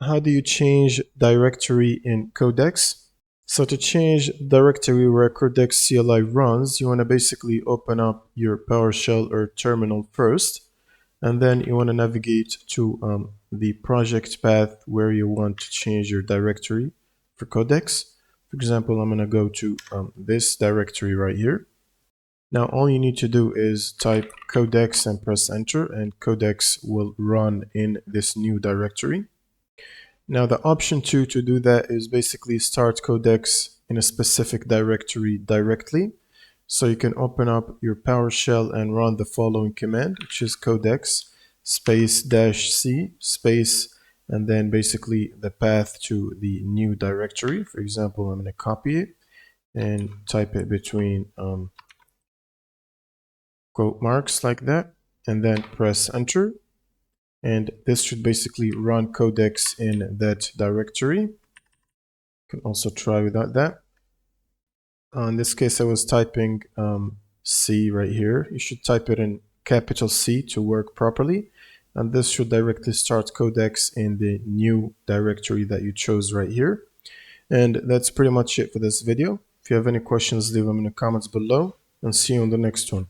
How do you change directory in Codex? So to change directory where Codex CLI runs, you want to basically open up your PowerShell or terminal first, and then you want to navigate to the project path where you want to change your directory for Codex. For example, I'm going to go to this directory right here. Now all you need to do is type Codex and press enter, and Codex will run in this new directory. Now the option 2 to do that is basically start Codex in a specific directory directly. So you can open up your PowerShell and run the following command, which is codex space -c space and then basically the path to the new directory. For example, I'm going to copy it and type it between quote marks like that, and then press enter. And this should basically run Codex in that directory. You can also try without that. In this case, I was typing C right here. You should type it in capital C to work properly. And this should directly start Codex in the new directory that you chose right here. And that's pretty much it for this video. If you have any questions, leave them in the comments below, and see you on the next one.